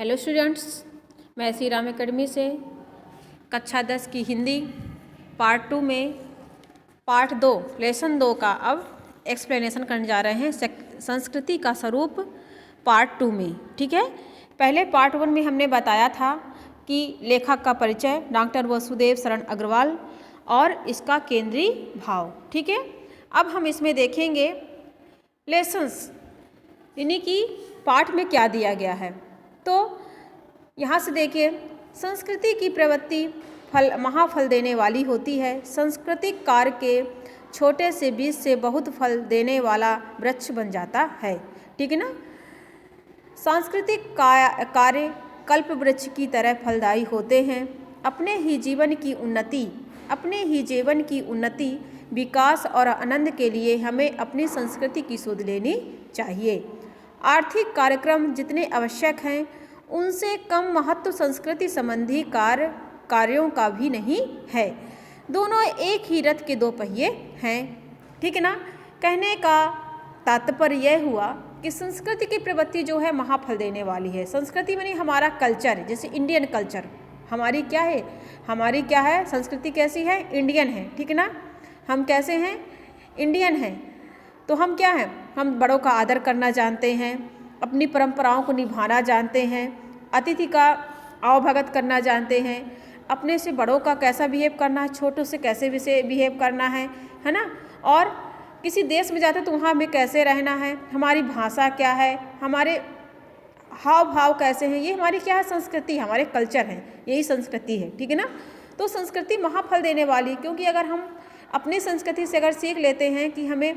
Hello students, मैं Shri Ram academy से कक्षा 10 की हिंदी पार्ट 2 में पार्ट 2 लेसन 2 का अब एक्सप्लेनेशन करने जा रहे हैं संस्कृति का स्वरूप पार्ट 2 में। ठीक है, पहले पार्ट 1 में हमने बताया था कि लेखक का परिचय डॉक्टर वसुदेव शरण अग्रवाल और इसका केंद्रीय भाव। ठीक है, अब हम इसमें देखेंगे लेसन्स, यानी कि पाठ में क्या दिया गया है। तो यहाँ से देखिए, संस्कृति की प्रवृत्ति महाफल देने वाली होती है। सांस्कृतिक कार्य के छोटे से बीज से बहुत फल देने वाला वृक्ष बन जाता है। ठीक है ना। सांस्कृतिक कार्य कल्प वृक्ष की तरह फलदायी होते हैं। अपने ही जीवन की उन्नति विकास और आनंद के लिए हमें अपनी संस्कृति की सुध लेनी चाहिए। आर्थिक कार्यक्रम जितने आवश्यक हैं उनसे कम महत्व संस्कृति संबंधी कार्यों का भी नहीं है। दोनों एक ही रथ के दो पहिए हैं। ठीक है ना। कहने का तात्पर्य यह हुआ कि संस्कृति की प्रवृत्ति जो है महाफल देने वाली है। संस्कृति मानी हमारा कल्चर, जैसे इंडियन कल्चर हमारी क्या है संस्कृति कैसी है? इंडियन है। ठीक है ना। हम कैसे हैं? इंडियन हैं। तो हम क्या हैं? हम बड़ों का आदर करना जानते हैं, अपनी परंपराओं को निभाना जानते हैं, अतिथि का आवभगत करना जानते हैं, अपने से बड़ों का कैसा बिहेव करना है, छोटों से कैसे बिहेव करना है ना। और किसी देश में जाते तो वहाँ हमें कैसे रहना है, हमारी भाषा क्या है, हमारे हाव भाव कैसे हैं, ये हमारी क्या है? संस्कृति, हमारे कल्चर हैं, यही संस्कृति है। ठीक है ना। तो संस्कृति महाफल देने वाली, क्योंकि अगर हम अपनी संस्कृति से अगर सीख लेते हैं कि हमें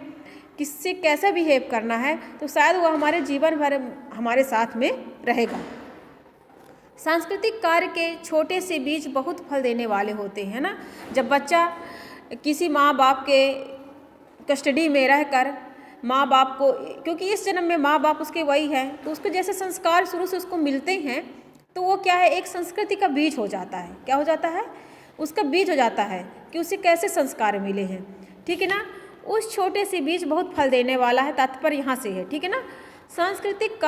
किससे कैसा बिहेव करना है, तो शायद वो हमारे जीवन भर हमारे साथ में रहेगा। सांस्कृतिक कार्य के छोटे से बीज बहुत फल देने वाले होते हैं ना। जब बच्चा किसी माँ बाप के कस्टडी में रहकर माँ बाप को, क्योंकि इस जन्म में माँ बाप उसके वही हैं, तो उसको जैसे संस्कार शुरू से उसको मिलते हैं, तो वो क्या है? एक संस्कृति का बीज हो जाता है। क्या हो जाता है? उसका बीज हो जाता है कि उसे कैसे संस्कार मिले हैं। ठीक है ना। उस छोटे से बीज बहुत फल देने वाला है, तात्पर्य यहाँ से है। ठीक है ना। सांस्कृतिक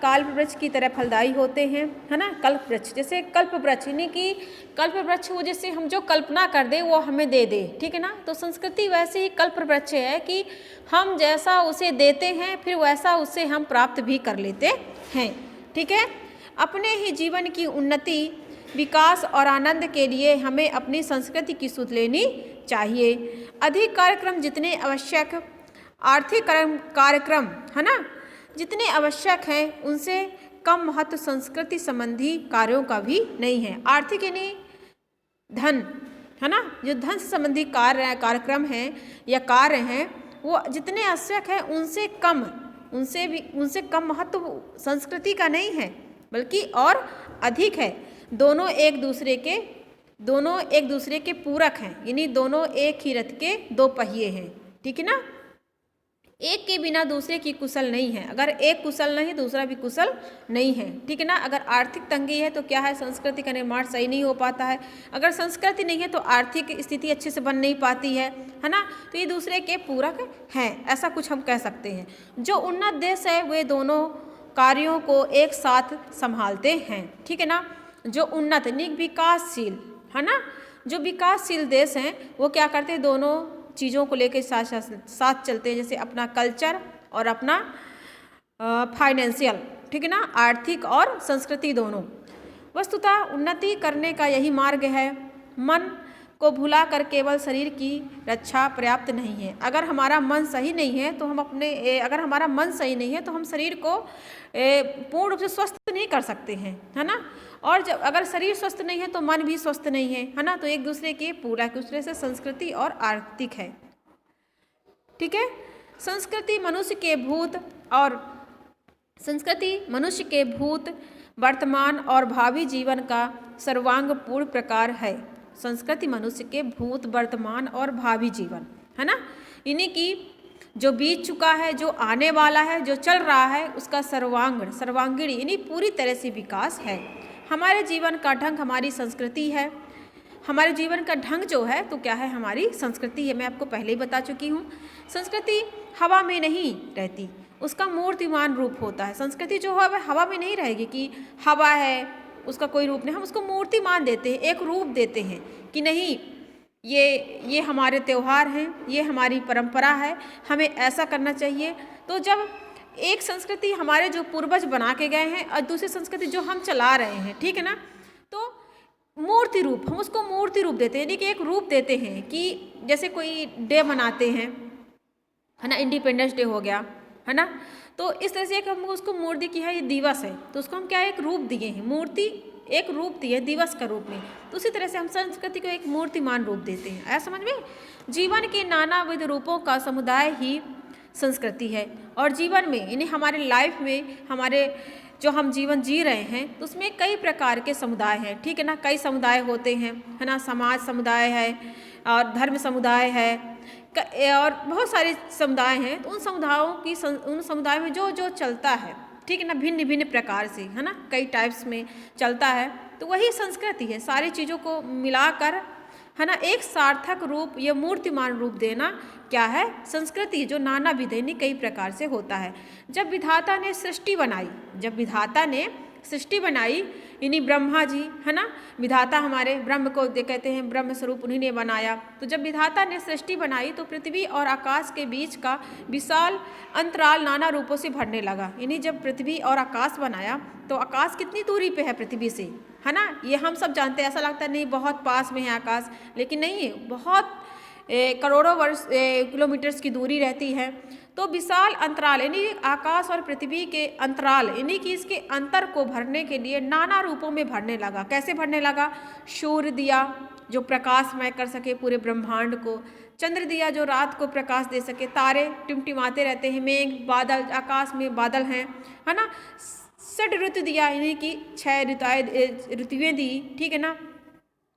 कल्प वृक्ष की तरह फलदायी होते हैं, है ना। कल्प वृक्ष, जैसे कल्प वृक्ष, यानी कि कल्प वृक्ष वो जैसे हम जो कल्पना कर दे वो हमें दे दे। ठीक है ना। तो संस्कृति वैसे ही कल्प वृक्ष है कि हम जैसा उसे देते हैं फिर वैसा उससे हम प्राप्त भी कर लेते हैं। ठीक है। अपने ही जीवन की उन्नति विकास और आनंद के लिए हमें अपनी संस्कृति की सुध लेनी चाहिए। अधिक कार्यक्रम जितने आवश्यक, आर्थिक कार्यक्रम है ना, जितने आवश्यक हैं उनसे कम महत्व संस्कृति संबंधी कार्यों का भी नहीं है। आर्थिक यानी धन, है ना। जो धन से संबंधी कार्यक्रम हैं या कार्य हैं वो जितने आवश्यक हैं उनसे कम महत्व संस्कृति का नहीं है, बल्कि और अधिक है। दोनों एक दूसरे के पूरक हैं, यानी दोनों एक ही रथ के दो पहिए हैं। ठीक है ना। एक के बिना दूसरे की कुशल नहीं है। अगर एक कुशल नहीं दूसरा भी कुशल नहीं है। ठीक है ना। अगर आर्थिक तंगी है तो क्या है? संस्कृति का निर्माण सही नहीं हो पाता है। अगर संस्कृति नहीं है तो आर्थिक स्थिति अच्छे से बन नहीं पाती है ना। तो ये दूसरे के पूरक हैं, ऐसा कुछ हम कह सकते हैं। जो उन्नत देश है वे दोनों कार्यों को एक साथ संभालते हैं। ठीक है ना। जो उन्नत यानी विकासशील है ना, जो विकासशील देश हैं वो क्या करते हैं? दोनों चीज़ों को लेकर साथ चलते हैं, जैसे अपना कल्चर और अपना फाइनेंशियल। ठीक है ना। आर्थिक और संस्कृति दोनों। वस्तुतः उन्नति करने का यही मार्ग है। मन को भुलाकर केवल शरीर की रक्षा पर्याप्त नहीं है। अगर हमारा मन सही नहीं है तो हम शरीर को पूर्ण रूप से स्वस्थ नहीं कर सकते हैं, है ना। और जब अगर शरीर स्वस्थ नहीं है तो मन भी स्वस्थ नहीं है ना। तो एक दूसरे के पूरा, एक दूसरे से संस्कृति और आर्थिक है। ठीक है। संस्कृति मनुष्य के भूत वर्तमान और भावी जीवन का सर्वांगपूर्ण प्रकार है। संस्कृति मनुष्य के भूत वर्तमान और भावी जीवन, है ना, यानी कि जो बीत चुका है, जो आने वाला है, जो चल रहा है, उसका सर्वांगीण यानी पूरी तरह से विकास है। हमारे जीवन का ढंग हमारी संस्कृति है। हमारे जीवन का ढंग जो है तो क्या है? हमारी संस्कृति है। मैं आपको पहले ही बता चुकी हूँ। संस्कृति हवा में नहीं रहती, उसका मूर्तिमान रूप होता है। संस्कृति जो है वह हवा में नहीं रहेगी कि हवा है, उसका कोई रूप नहीं। हम उसको मूर्तिमान देते हैं, एक रूप देते हैं कि नहीं, ये हमारे त्यौहार हैं, ये हमारी परंपरा है, हमें ऐसा करना चाहिए। तो जब एक संस्कृति हमारे जो पूर्वज बना के गए हैं और दूसरी संस्कृति जो हम चला रहे हैं, ठीक है ना, तो मूर्ति रूप, हम उसको मूर्ति रूप देते हैं, यानी कि एक रूप देते हैं कि जैसे कोई डे मनाते हैं, है ना, इंडिपेंडेंस डे हो गया, है ना, तो इस तरह से एक हम उसको मूर्ति की है, ये दिवस है, तो उसको हम क्या एक रूप दिए हैं, मूर्ति एक रूप दिए दिवस का रूप में। तो उसी तरह से हम संस्कृति को एक मूर्तिमान रूप देते हैं। ऐसा समझ में, जीवन के नानाविध रूपों का समुदाय ही संस्कृति है। और जीवन में, यानी हमारे लाइफ में, हमारे जो हम जीवन जी रहे हैं, तो उसमें कई प्रकार के समुदाय हैं, ठीक है ना, कई समुदाय होते हैं, है ना, समाज समुदाय है और धर्म समुदाय है और बहुत सारे समुदाय हैं। तो उन समुदायों में जो जो चलता है, ठीक है ना, भिन्न भिन्न प्रकार से, है ना, कई टाइप्स में चलता है, तो वही संस्कृति है। सारी चीज़ों को मिलाकर, है ना, एक सार्थक रूप या मूर्तिमान रूप देना क्या है, संस्कृति, जो नाना विधि कई प्रकार से होता है। जब विधाता ने सृष्टि बनाई, यानी ब्रह्मा जी, है ना, विधाता हमारे ब्रह्म को कहते हैं, ब्रह्म स्वरूप उन्हीं ने बनाया। तो जब विधाता ने सृष्टि बनाई तो पृथ्वी और आकाश के बीच का विशाल अंतराल नाना रूपों से भरने लगा। यानी जब पृथ्वी और आकाश बनाया तो आकाश कितनी दूरी पे है पृथ्वी से, है ना, ये हम सब जानते हैं। ऐसा लगता है नहीं बहुत पास में है आकाश, लेकिन नहीं है, बहुत करोड़ों किलोमीटर्स की दूरी रहती है। तो विशाल अंतराल, यानी आकाश और पृथ्वी के अंतराल, यानी कि इसके अंतर को भरने के लिए नाना रूपों में भरने लगा। कैसे भरने लगा, सूर्य दिया जो प्रकाशमय कर सके पूरे ब्रह्मांड को, चंद्र दिया जो रात को प्रकाश दे सके, तारे टिमटिमाते रहते हैं, मेघ, बादल, आकाश में बादल हैं, है ना, षड ऋतु दिया, यानी कि 6 ऋतुएँ दी, ठीक है ना,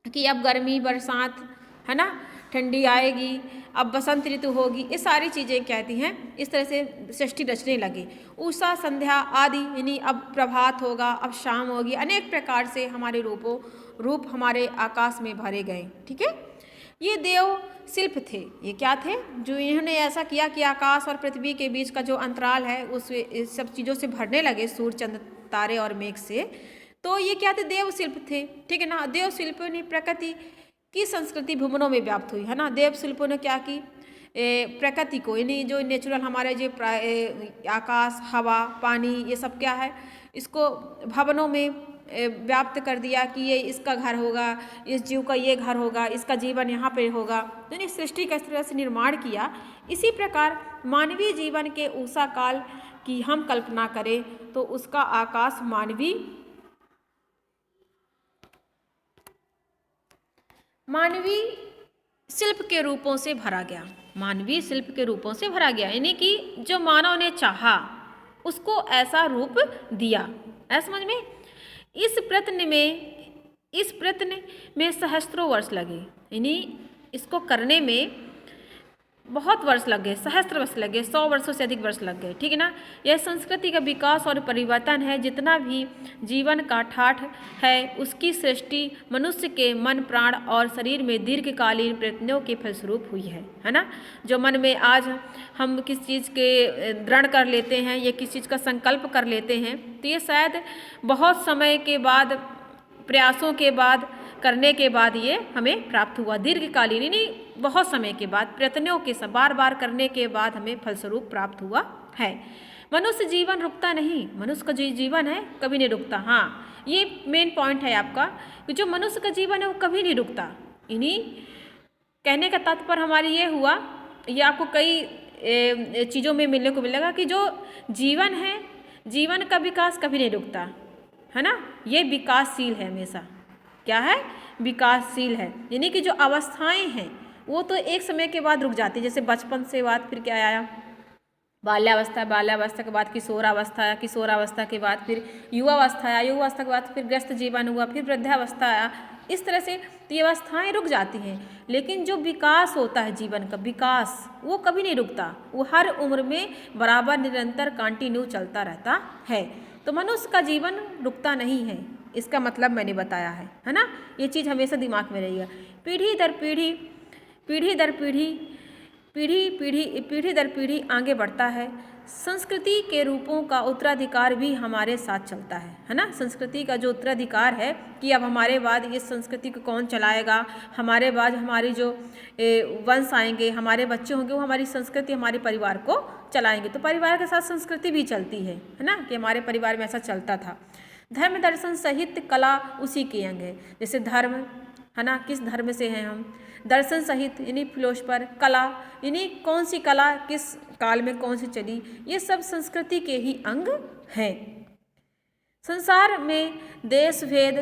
कि अब गर्मी, बरसात, है ना, ठंडी आएगी, अब बसंत ऋतु होगी, ये सारी चीज़ें कहती हैं। इस तरह से सृष्टि रचने लगी। उषा, संध्या आदि, यानी अब प्रभात होगा, अब शाम होगी, अनेक प्रकार से हमारे रूप हमारे आकाश में भरे गए, ठीक है। ये देव शिल्प थे। ये क्या थे, जो इन्होंने ऐसा किया कि आकाश और पृथ्वी के बीच का जो अंतराल है उस सब चीज़ों से भरने लगे, सूर्य, चंद्र, तारे और मेघ से। तो ये क्या थे, देव शिल्प थे, ठीक है ना। देव शिल्पों ने प्रकृति की संस्कृति भुवनों में व्याप्त हुई, है ना। देव शिल्पों ने क्या की, प्रकृति को, यानी जो नेचुरल हमारे जो आकाश, हवा, पानी, ये सब क्या है, इसको भवनों में व्याप्त कर दिया कि ये इसका घर होगा, इस जीव का ये घर होगा, इसका जीवन यहाँ पे होगा। तो इन्हें सृष्टि का इस तरह से निर्माण किया। इसी प्रकार मानवीय जीवन के उषा काल की हम कल्पना करें तो उसका आकाश मानवीय शिल्प के रूपों से भरा गया। मानवीय शिल्प के रूपों से भरा गया, यानी कि जो मानव ने चाहा उसको ऐसा रूप दिया। ऐसा समझ में। इस प्रयत्न में सहस्त्रों वर्ष लगे, यानी इसको करने में बहुत वर्ष लग गए, सहस्त्र वर्ष लग गए, 100 वर्षों से अधिक वर्ष लग गए, ठीक है ना। यह संस्कृति का विकास और परिवर्तन है। जितना भी जीवन का ठाठ है उसकी सृष्टि मनुष्य के मन, प्राण और शरीर में दीर्घकालीन प्रयत्नों के फलस्वरूप हुई है ना। जो मन में आज हम किस चीज़ के दृढ़ कर लेते हैं या किस चीज़ का संकल्प कर लेते हैं, तो ये शायद बहुत समय के बाद, प्रयासों के बाद, करने के बाद ये हमें प्राप्त हुआ। दीर्घकालीन, यानी बहुत समय के बाद, प्रयत्नों के बार बार करने के बाद हमें फलस्वरूप प्राप्त हुआ है। मनुष्य जीवन रुकता नहीं, मनुष्य का जो जीवन है कभी नहीं रुकता। हाँ, ये मेन पॉइंट है आपका कि जो मनुष्य का जीवन है वो कभी नहीं रुकता। इन्हीं कहने का तात्पर्य हमारी ये हुआ, ये आपको कई चीज़ों में मिलने को मिलेगा कि जो जीवन है, जीवन का विकास कभी नहीं रुकता, है ना। ये विकासशील है, हमेशा क्या है, विकासशील है। यानी कि जो अवस्थाएं हैं वो तो एक समय के बाद रुक जाती है। जैसे बचपन से बाद फिर क्या आया, बाल्यावस्था, बाल्यावस्था के बाद किशोरावस्था आया, किशोरावस्था के बाद फिर युवावस्था आया, युवावस्था के बाद फिर ग्रस्त जीवन हुआ, फिर वृद्धावस्था आया। इस तरह से तो ये अवस्थाएँ रुक जाती हैं, लेकिन जो विकास होता है, जीवन का विकास, वो कभी नहीं रुकता। वो हर उम्र में बराबर, निरंतर, कंटिन्यू चलता रहता है। तो मनुष्य का जीवन रुकता नहीं है, इसका मतलब मैंने बताया है ना। ये चीज़ हमेशा दिमाग में रहेगा। पीढ़ी दर पीढ़ी पीढ़ी दर पीढ़ी आगे बढ़ता है। संस्कृति के रूपों का उत्तराधिकार भी हमारे साथ चलता है ना। संस्कृति का जो उत्तराधिकार है कि अब हमारे बाद इस संस्कृति को कौन चलाएगा, हमारे बाद हमारी जो वंश आएंगे, हमारे बच्चे होंगे, वो हमारी संस्कृति, हमारे परिवार को चलाएंगे। तो परिवार के साथ संस्कृति भी चलती है ना, कि हमारे परिवार में ऐसा चलता था। धर्म, दर्शन, साहित्य, कला उसी के अंग है। जैसे धर्म है ना, किस धर्म से हैं हम, दर्शन, साहित्य यानी फिलोसफर, कला यानी कौन सी कला किस काल में कौन सी चली, ये सब संस्कृति के ही अंग हैं। संसार में देश भेद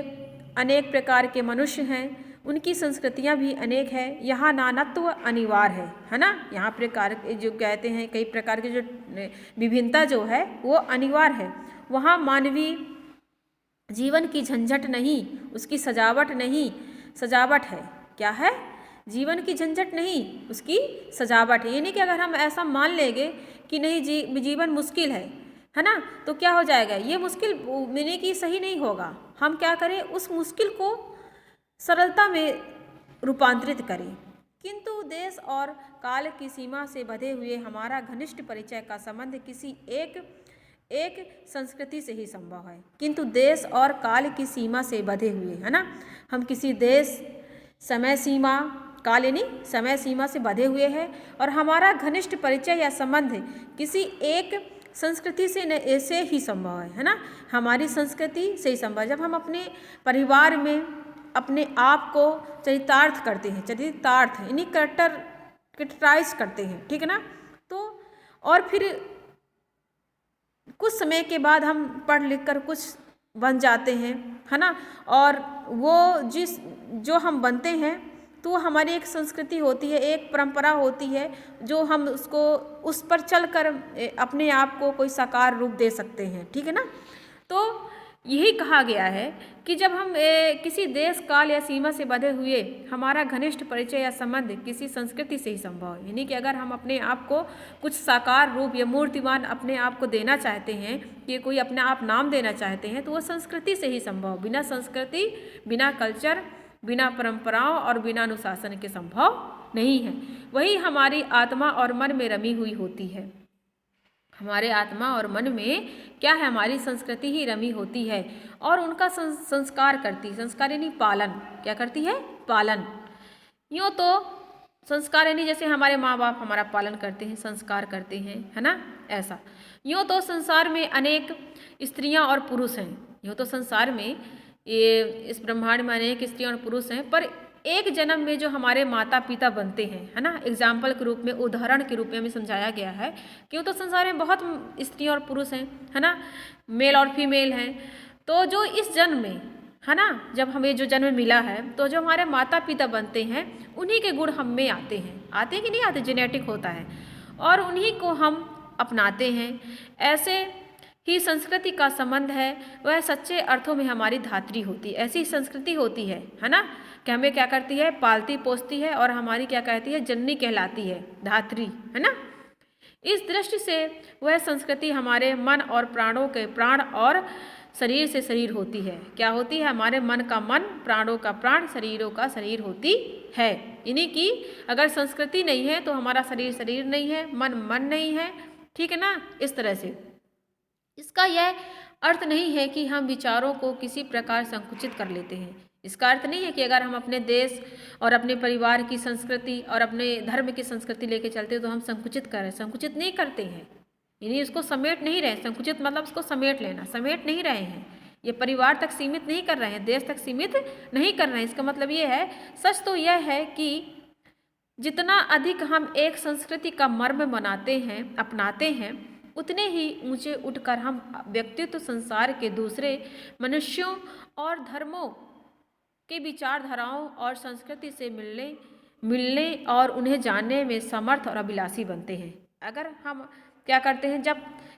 अनेक प्रकार के मनुष्य हैं, उनकी संस्कृतियां भी अनेक है। यहाँ नानत्व अनिवार्य है ना। यहाँ प्रकार जो कहते हैं कई प्रकार की जो विभिन्नता जो है वो अनिवार्य है। वहाँ मानवीय जीवन की झंझट नहीं, उसकी सजावट नहीं, सजावट है। क्या है? जीवन की झंझट नहीं, उसकी सजावट है। यानी कि अगर हम ऐसा मान लेंगे कि नहीं जीवन मुश्किल है ना, तो क्या हो जाएगा, ये मुश्किल यानी कि सही नहीं होगा। हम क्या करें, उस मुश्किल को सरलता में रूपांतरित करें। किंतु देश और काल की सीमा से बंधे हुए हमारा घनिष्ठ परिचय का संबंध किसी एक संस्कृति से ही संभव है। किंतु देश और काल की सीमा से बंधे हुए है ना, हम किसी देश, समय सीमा, काल यानी समय सीमा से बंधे हुए हैं, और हमारा घनिष्ठ परिचय या संबंध किसी एक संस्कृति से ही संभव है ना। हमारी संस्कृति से ही संभव। जब हम अपने परिवार में अपने आप को चरितार्थ करते हैं, चरितार्थ यानी कैरेक्टराइज करते हैं, ठीक है ना, तो और फिर कुछ समय के बाद हम पढ़ लिख कर कुछ बन जाते हैं है ना, और वो जो हम बनते हैं तो हमारी एक संस्कृति होती है, एक परंपरा होती है, जो हम उस पर चलकर अपने आप को कोई साकार रूप दे सकते हैं, ठीक है ना। तो यही कहा गया है कि जब हम किसी देश, काल या सीमा से बंधे हुए हमारा घनिष्ठ परिचय या संबंध किसी संस्कृति से ही संभव है। यानी कि अगर हम अपने आप को कुछ साकार रूप या मूर्तिमान अपने आप को देना चाहते हैं, कि कोई अपने आप नाम देना चाहते हैं, तो वो संस्कृति से ही संभव। बिना संस्कृति, बिना कल्चर, बिना परंपराओं और बिना अनुशासन के संभव नहीं है। वही हमारी आत्मा और मन में रमी हुई होती है। हमारे आत्मा और मन में क्या है, हमारी संस्कृति ही रमी होती है, और उनका संस्कार करती है। संस्कार यानी पालन, क्या करती है, पालन। यूँ तो संस्कार यानी जैसे हमारे माँ बाप हमारा पालन करते हैं, संस्कार करते हैं, है ना, ऐसा। यूँ तो संसार में अनेक स्त्रियाँ और पुरुष हैं। यूँ तो संसार में इस ब्रह्मांड में अनेक स्त्रियाँ और पुरुष हैं, पर एक जन्म में जो हमारे माता पिता बनते हैं, है ना, एग्जाम्पल के रूप में, उदाहरण के रूप में हमें समझाया गया है। क्यों तो संसार में बहुत स्त्रियाँ और पुरुष हैं, है ना, मेल और फीमेल हैं। तो जो इस जन्म में, है ना, जब हमें जो जन्म मिला है, तो जो हमारे माता पिता बनते हैं, उन्हीं के गुण हम में आते हैं कि नहीं आते, जेनेटिक होता है, और उन्हीं को हम अपनाते हैं। ऐसे ही संस्कृति का संबंध है, वह सच्चे अर्थों में हमारी धात्री होती है। ऐसी संस्कृति होती है ना, कि हमें क्या करती है, पालती पोसती है, और हमारी क्या कहती है, जननी कहलाती है, धात्री, है ना। इस दृष्टि से वह संस्कृति हमारे मन और प्राणों के प्राण और शरीर से शरीर होती है। क्या होती है, हमारे मन का मन, प्राणों का प्राण, शरीरों का शरीर होती है। यानी कि अगर संस्कृति नहीं है तो हमारा शरीर शरीर नहीं है, मन मन नहीं है, ठीक है ना। इस तरह से इसका यह अर्थ नहीं है कि हम विचारों को किसी प्रकार संकुचित कर लेते हैं। इसका अर्थ नहीं है कि अगर हम अपने देश और अपने परिवार की संस्कृति और अपने धर्म की संस्कृति लेके चलते हैं तो हम संकुचित कर रहे हैं। संकुचित नहीं करते हैं, यानी उसको समेट नहीं रहे। संकुचित मतलब उसको समेट लेना, समेट नहीं रहे हैं। ये परिवार तक सीमित नहीं कर रहे हैं, देश तक सीमित नहीं कर रहे हैं। इसका मतलब ये है, सच तो यह है कि जितना अधिक हम एक संस्कृति का मर्म बनाते हैं, अपनाते हैं, उतने ही ऊंचे उठकर हम व्यक्तित्व संसार के दूसरे मनुष्यों और धर्मों के विचारधाराओं और संस्कृति से मिलने और उन्हें जानने में समर्थ और अभिलाषी बनते हैं। अगर हम क्या करते हैं, जब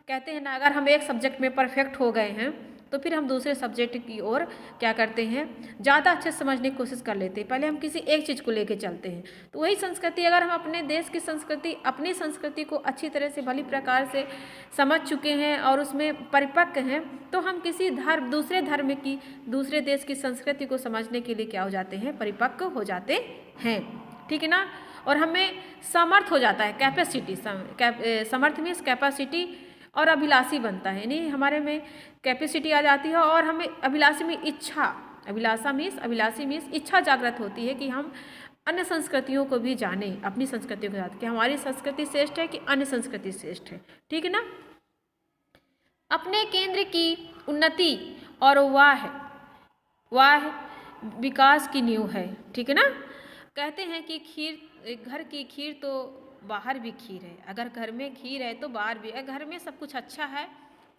कहते हैं ना, अगर हम एक सब्जेक्ट में परफेक्ट हो गए हैं तो फिर हम दूसरे सब्जेक्ट की ओर क्या करते हैं, ज़्यादा अच्छे से समझने की कोशिश कर लेते हैं। पहले हम किसी एक चीज़ को लेके चलते हैं। तो वही संस्कृति, अगर हम अपने देश की संस्कृति, अपनी संस्कृति को अच्छी तरह से भली प्रकार से समझ चुके हैं और उसमें परिपक्व हैं, तो हम किसी दूसरे धर्म की, दूसरे देश की संस्कृति को समझने के लिए क्या हो जाते हैं, परिपक्व हो जाते हैं, ठीक है ना। और हमें समर्थ हो जाता है, कैपेसिटी, समर्थ मीन्स कैपेसिटी, और अभिलाषी बनता है, यानी हमारे में कैपेसिटी आ जाती है और हमें अभिलाषी में इच्छा, अभिलाषी मीन्स इच्छा जागृत होती है कि हम अन्य संस्कृतियों को भी जानें, अपनी संस्कृतियों के साथ, कि हमारी संस्कृति श्रेष्ठ है कि अन्य संस्कृति श्रेष्ठ है, ठीक है ना। अपने केंद्र की उन्नति और वाह विकास की नींव है, ठीक है ना। कहते हैं कि घर की खीर तो बाहर भी खीर है, अगर घर में खीर है तो बाहर भी, अगर घर में सब कुछ अच्छा है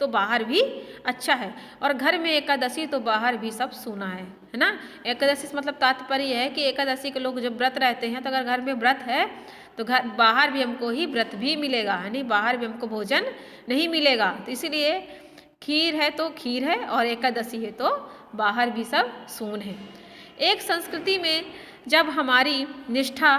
तो बाहर भी अच्छा है, और घर में एकादशी तो बाहर भी सब सूना है ना। एकादशी से मतलब तात्पर्य है कि एकादशी के लोग जब व्रत रहते हैं, तो अगर घर में व्रत है तो घर बाहर भी हमको ही व्रत भी मिलेगा, यानी बाहर भी हमको भोजन नहीं मिलेगा। तो इसीलिए खीर है तो खीर है, और एकादशी है तो बाहर भी सब सून है। एक संस्कृति में जब हमारी निष्ठा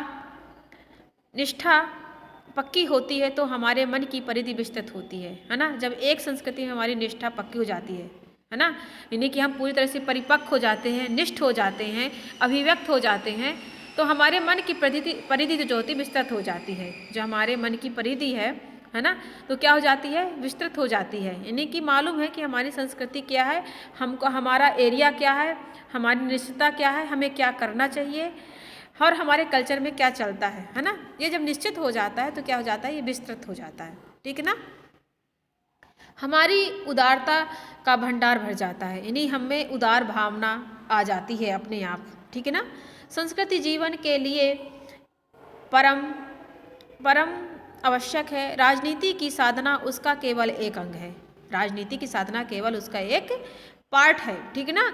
पक्की होती है तो हमारे मन की परिधि विस्तृत होती है ना। जब एक संस्कृति में हमारी निष्ठा पक्की हो जाती है ना, यानी कि हम पूरी तरह से परिपक्व हो जाते हैं, निष्ठ हो जाते हैं, अभिव्यक्त हो जाते हैं, तो हमारे मन की परिधि जो होती है विस्तृत हो जाती है। जो हमारे मन की परिधि है ना, तो क्या हो जाती है, विस्तृत हो जाती है, यानी कि मालूम है कि हमारी संस्कृति क्या है, हमको हमारा एरिया क्या है, हमारी निश्चितता क्या है, हमें क्या करना चाहिए, और हमारे कल्चर में क्या चलता है ना। ये जब निश्चित हो जाता है तो क्या हो जाता है, ये विस्तृत हो जाता है, ठीक है ना। हमारी उदारता का भंडार भर जाता है, यानी हमें उदार भावना आ जाती है अपने आप, ठीक है ना। संस्कृति जीवन के लिए परम आवश्यक है। राजनीति की साधना उसका केवल एक अंग है, राजनीति की साधना केवल उसका एक पार्ट है, ठीक है ना।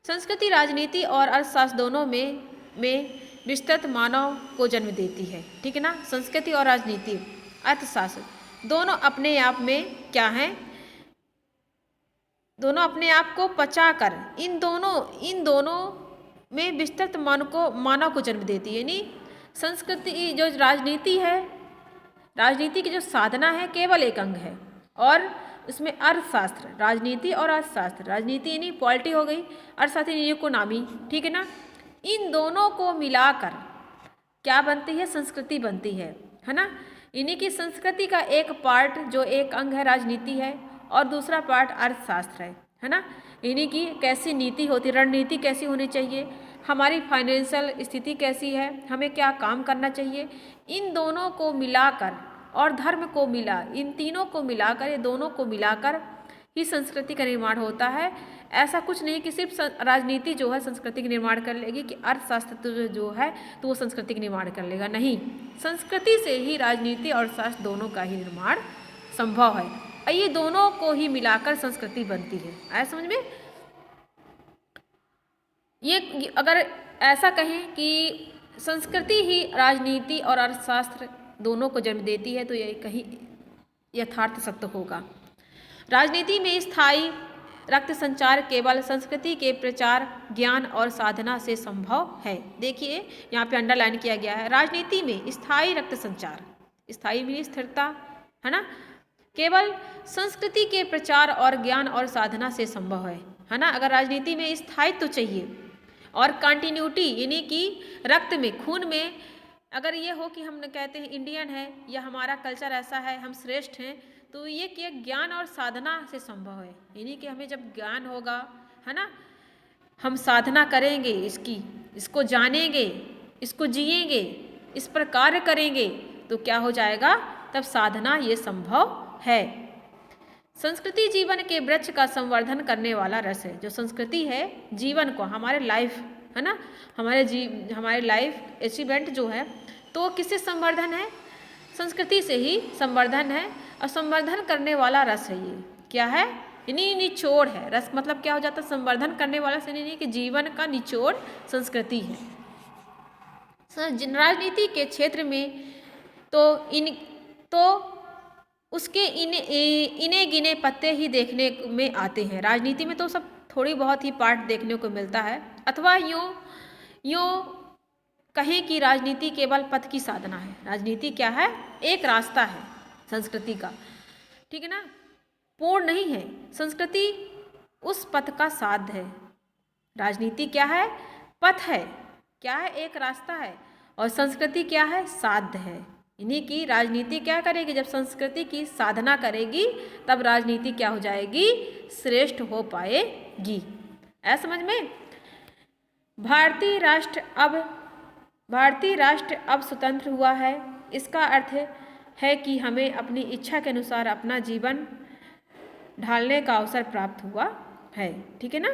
संस्कृति राजनीति और अर्थशास्त्र दोनों में विस्तृत मानव को जन्म देती है, ठीक है ना। संस्कृति और राजनीति, अर्थशास्त्र दोनों अपने आप में क्या हैं, दोनों अपने आप को पचाकर इन दोनों में विस्तृत मानव को जन्म देती है। यानी संस्कृति जो राजनीति है, राजनीति की जो साधना है केवल एक अंग है, और उसमें अर्थशास्त्र, राजनीति और अर्थशास्त्र, राजनीति यानी पॉलिटी हो गई, अर्थशास्त्र यानी इकोनॉमी, ठीक है ना। इन दोनों को मिलाकर क्या बनती है, संस्कृति बनती है ना। यानी कि संस्कृति का एक पार्ट जो एक अंग है राजनीति है, और दूसरा पार्ट अर्थशास्त्र है ना। यानी कि कैसी नीति होती, रणनीति कैसी होनी चाहिए, हमारी फाइनेंशियल स्थिति कैसी है, हमें क्या काम करना चाहिए, इन दोनों को मिलाकर, और धर्म को मिला, इन तीनों को मिलाकर, ये दोनों को मिलाकर ही संस्कृति का निर्माण होता है। ऐसा कुछ नहीं कि सिर्फ राजनीति जो है संस्कृति का निर्माण कर लेगी, कि अर्थशास्त्र जो है तो वो संस्कृति का निर्माण कर लेगा, नहीं। संस्कृति से ही राजनीति और शास्त्र दोनों का ही निर्माण संभव है, और ये दोनों को ही मिलाकर संस्कृति बनती है। आया समझ में। ये अगर ऐसा कहें कि संस्कृति ही राजनीति और अर्थशास्त्र दोनों को जन्म देती है, तो ये कहीं यथार्थ सत्य होगा। राजनीति में स्थायी रक्त संचार केवल संस्कृति के प्रचार, ज्ञान और साधना से संभव है। देखिए यहाँ पे अंडरलाइन किया गया है, राजनीति में स्थायी रक्त संचार, स्थायी में स्थिरता है ना, केवल संस्कृति के प्रचार और ज्ञान और साधना से संभव है ना। अगर राजनीति में स्थायित्व चाहिए और कंटिन्यूटी, यानी कि रक्त में, खून में अगर ये हो कि हम कहते हैं इंडियन है या हमारा कल्चर ऐसा है, हम श्रेष्ठ हैं, तो ये कि ज्ञान और साधना से संभव है। यानी कि हमें जब ज्ञान होगा है ना, हम साधना करेंगे, इसको जानेंगे, इसको जिएंगे, इस पर कार्य करेंगे, तो क्या हो जाएगा, तब साधना ये संभव है। संस्कृति जीवन के वृक्ष का संवर्धन करने वाला रस है। जो संस्कृति है जीवन को, हमारे लाइफ है ना, हमारे लाइफ अचीवमेंट जो है, तो किससे संवर्धन है, संस्कृति से ही संवर्धन है। और संवर्धन करने वाला रस है, ये क्या है, यानी निचोड़ है। रस मतलब क्या हो जाता है, संवर्धन करने वाला से नहीं कि जीवन का निचोड़ संस्कृति है। राजनीति के क्षेत्र में तो उसके इने गिने पत्ते ही देखने में आते हैं। राजनीति में तो सब थोड़ी बहुत ही पार्ट देखने को मिलता है, अथवा यूँ कहें कि राजनीति केवल पथ की साधना है। राजनीति क्या है, एक रास्ता है संस्कृति का, ठीक है ना, पूर्ण नहीं है। संस्कृति उस पथ का साध है, राजनीति क्या है, पथ है, क्या है, एक रास्ता है, और संस्कृति क्या है? साध्य है। यानी कि राजनीति क्या करेगी? जब संस्कृति की साधना करेगी तब राजनीति क्या हो जाएगी? श्रेष्ठ हो पाएगी। ऐसा समझ में? भारतीय राष्ट्र अब स्वतंत्र हुआ है। इसका अर्थ है कि हमें अपनी इच्छा के अनुसार अपना जीवन ढालने का अवसर प्राप्त हुआ है। ठीक है ना?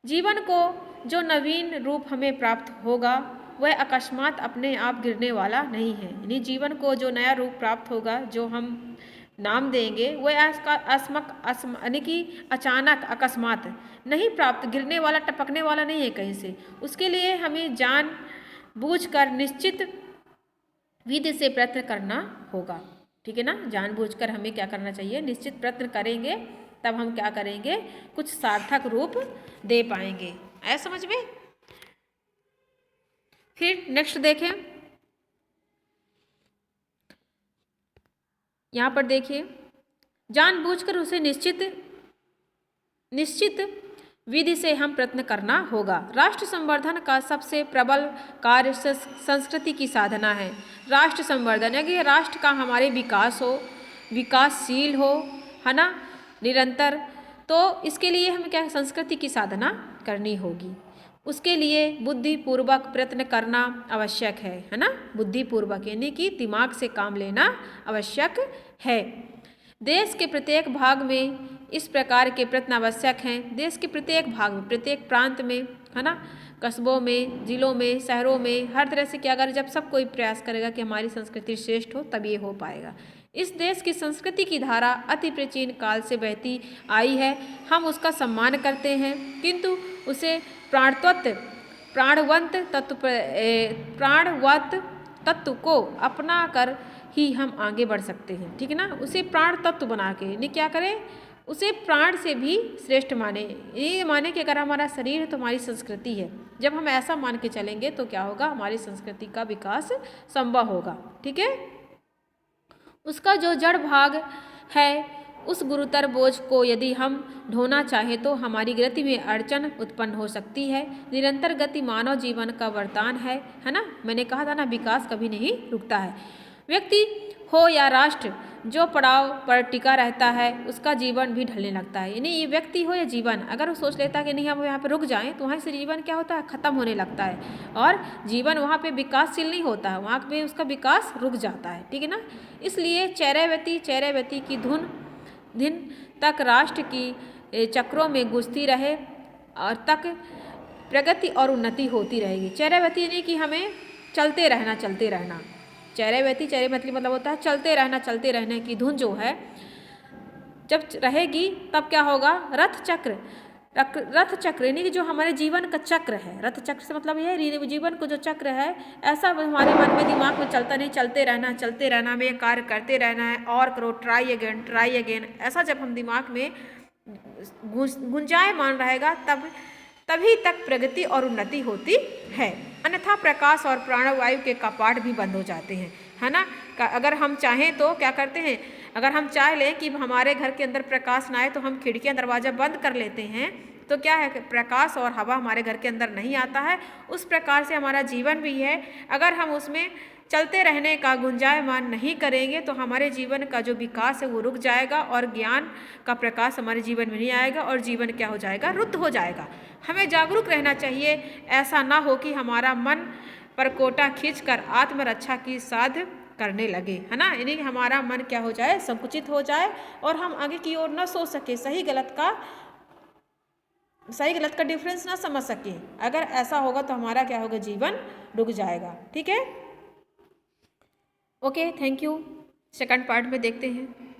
जीवन को जो नवीन रूप हमें प्राप्त होगा वह अकस्मात अपने आप गिरने वाला नहीं है। यानी जीवन को जो नया रूप प्राप्त होगा, जो हम नाम देंगे, वह यानी कि अचानक अकस्मात नहीं प्राप्त, गिरने वाला, टपकने वाला नहीं है कहीं से। उसके लिए हमें जान बूझकर निश्चित विधि से प्रयत्न करना होगा। ठीक है ना? जानबूझकर हमें क्या करना चाहिए? निश्चित प्रयत्न करेंगे तब हम क्या करेंगे? कुछ सार्थक रूप दे पाएंगे। आया समझ में? फिर नेक्स्ट देखें, यहाँ पर देखिए, जानबूझकर उसे निश्चित विधि से हम प्रयत्न करना होगा। राष्ट्र संवर्धन का सबसे प्रबल कार्य संस्कृति की साधना है। राष्ट्र संवर्धन है कि राष्ट्र का हमारे विकास हो, विकासशील हो, है ना, निरंतर। तो इसके लिए हमें क्या, संस्कृति की साधना करनी होगी। उसके लिए बुद्धिपूर्वक प्रयत्न करना आवश्यक है ना? बुद्धिपूर्वक यानी कि दिमाग से काम लेना आवश्यक है। देश के प्रत्येक भाग में इस प्रकार के प्रयत्न आवश्यक हैं। देश के प्रत्येक भाग में, प्रत्येक प्रांत में, है ना, कस्बों में, जिलों में, शहरों में, हर तरह से क्या, अगर जब सब कोई प्रयास करेगा कि हमारी संस्कृति श्रेष्ठ हो तब ये हो पाएगा। इस देश की संस्कृति की धारा अति प्राचीन काल से बहती आई है। हम उसका सम्मान करते हैं, किंतु उसे प्राणवंत तत्व को अपना कर ही हम आगे बढ़ सकते हैं। ठीक है ना? उसे प्राण तत्व बना के, नहीं क्या करें, उसे प्राण से भी श्रेष्ठ माने। ये माने कि अगर हमारा शरीर है तो हमारी संस्कृति है। जब हम ऐसा मान के चलेंगे तो क्या होगा? हमारी संस्कृति का विकास संभव होगा। ठीक है? उसका जो जड़ भाग है, उस गुरुतर बोझ को यदि हम ढोना चाहें तो हमारी गति में अड़चन उत्पन्न हो सकती है। निरंतर गति मानव जीवन का वरदान है ना? मैंने कहा था ना, विकास कभी नहीं रुकता है। व्यक्ति हो या राष्ट्र, जो पड़ाव पर टिका रहता है उसका जीवन भी ढलने लगता है। यानी ये व्यक्ति हो या जीवन, अगर वो सोच लेता है कि नहीं हम यहाँ पे रुक जाएं तो वहाँ से जीवन क्या होता है? खत्म होने लगता है और जीवन वहाँ पे विकासशील नहीं होता है, वहाँ पे उसका विकास रुक जाता है। ठीक है ना? इसलिए चैर्यवती की धुन दिन तक राष्ट्र की चक्रों में गुजती रहे और तक प्रगति और उन्नति होती रहेगी। चैर्यवती यानी कि हमें चलते रहना। चैर्यवती मतलब होता है चलते रहने की धुन जो है जब रहेगी तब क्या होगा? रथ चक्र यानी कि जो हमारे जीवन का चक्र है, रथ चक्र से मतलब यह है जीवन को जो चक्र है, ऐसा हमारे मन में, दिमाग में चलता नहीं, चलते रहना, हमें कार्य करते रहना है और करो, ट्राई अगेन। ऐसा जब हम दिमाग में गुंजायमान रहेगा तभी तक प्रगति और उन्नति होती है। अन्यथा प्रकाश और प्राणवायु के कपाट भी बंद हो जाते हैं, है ना? अगर हम चाहें तो क्या करते हैं, अगर हम चाह लें कि हमारे घर के अंदर प्रकाश ना आए तो हम खिड़कियां दरवाजा बंद कर लेते हैं, तो क्या है, प्रकाश और हवा हमारे घर के अंदर नहीं आता है। उस प्रकार से हमारा जीवन भी है, अगर हम उसमें चलते रहने का गुंजायमान नहीं करेंगे तो हमारे जीवन का जो विकास है वो रुक जाएगा और ज्ञान का प्रकाश हमारे जीवन में नहीं आएगा और जीवन क्या हो जाएगा? रुद्ध हो जाएगा। हमें जागरूक रहना चाहिए, ऐसा ना हो कि हमारा मन परकोटा खींचकर आत्मरक्षा की साध करने लगे, है ना? यानी हमारा मन क्या हो जाए? संकुचित हो जाए और हम आगे की ओर न सोच सके, सही गलत का डिफरेंस ना समझ सके। अगर ऐसा होगा तो हमारा क्या होगा? जीवन रुक जाएगा। ठीक है? Okay, thank you. Second part में देखते हैं।